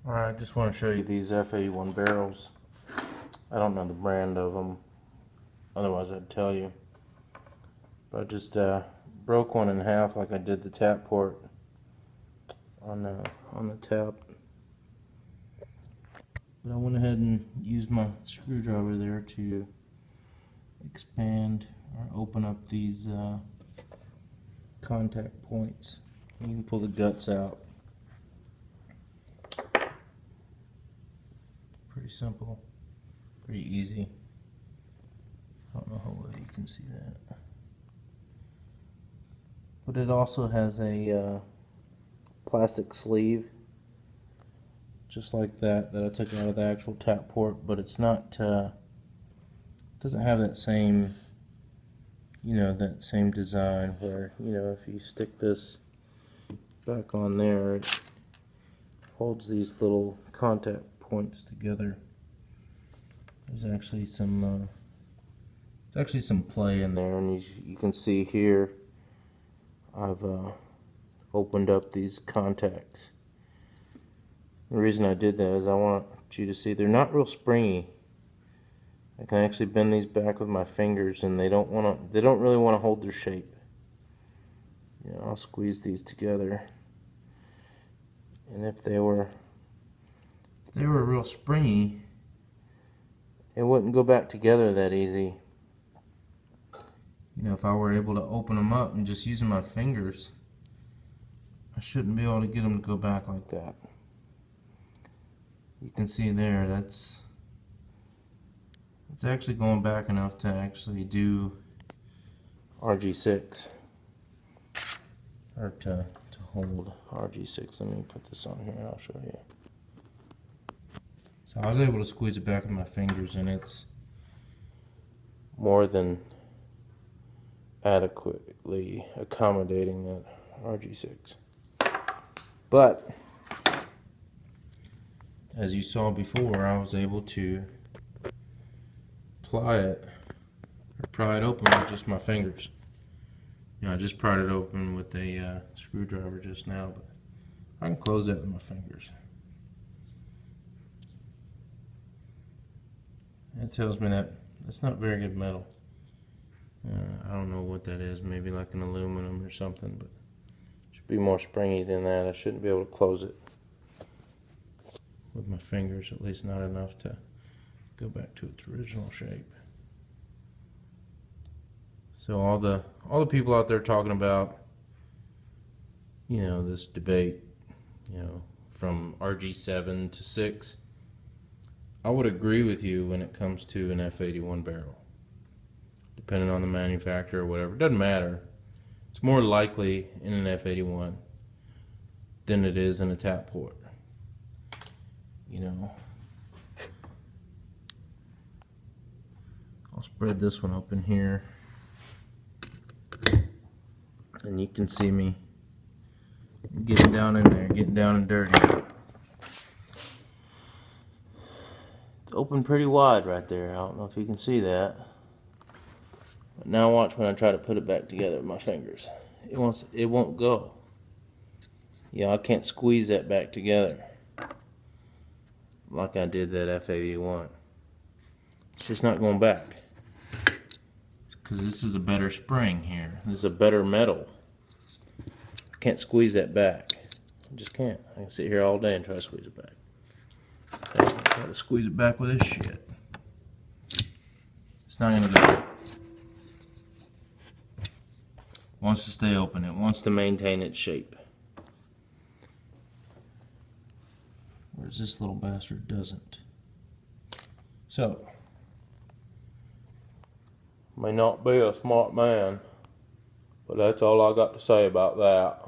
Alright, I just want to show you these F81 barrels. I don't know the brand of them, otherwise I'd tell you. But I just broke one in half like I did the tap port on the tap. But I went ahead and used my screwdriver there to expand or open up these contact points. You can pull the guts out. Pretty simple, pretty easy. I don't know how well you can see that. But it also has a plastic sleeve, just like that I took out of the actual tap port, but it's not, doesn't have that same, that same design where, if you stick this back on there, it holds these little contact points together. There's actually some play in there, and you can see here I've opened up these contacts. The reason I did that is I want you to see they're not real springy. I can actually bend these back with my fingers, and they don't really want to hold their shape. I'll squeeze these together, and if they were real springy, it wouldn't go back together that easy. If I were able to open them up and just using my fingers, I shouldn't be able to get them to go back like that. You can see there, it's actually going back enough to actually do RG6, or to hold RG6. Let me put this on here and I'll show you. So I was able to squeeze it back with my fingers, and it's more than adequately accommodating that RG6. But as you saw before, I was able to pry it open with just my fingers. I just pried it open with a screwdriver just now, but I can close that with my fingers. That tells me that it's not very good metal. I don't know what that is, maybe like an aluminum or something, but it should be more springy than that. I shouldn't be able to close it with my fingers, at least not enough to go back to its original shape. So all the people out there talking about, this debate, from RG7 to 6, I would agree with you when it comes to an F81 barrel. Depending on the manufacturer or whatever, it doesn't matter. It's more likely in an F81 than it is in a tap port. I'll spread this one open here, and you can see me getting down in there, getting down and dirty. It's open pretty wide right there. I don't know if you can see that. But now watch when I try to put it back together with my fingers. It won't go. I can't squeeze that back together like I did that F81. It's just not going back. Because this is a better spring here. This is a better metal. I can't squeeze that back. I just can't. I can sit here all day and try to squeeze it back. Okay, try to squeeze it back with this shit. It's not going to go. It wants to stay open. It wants to maintain its shape. Whereas this little bastard doesn't. So, may not be a smart man, but that's all I got to say about that.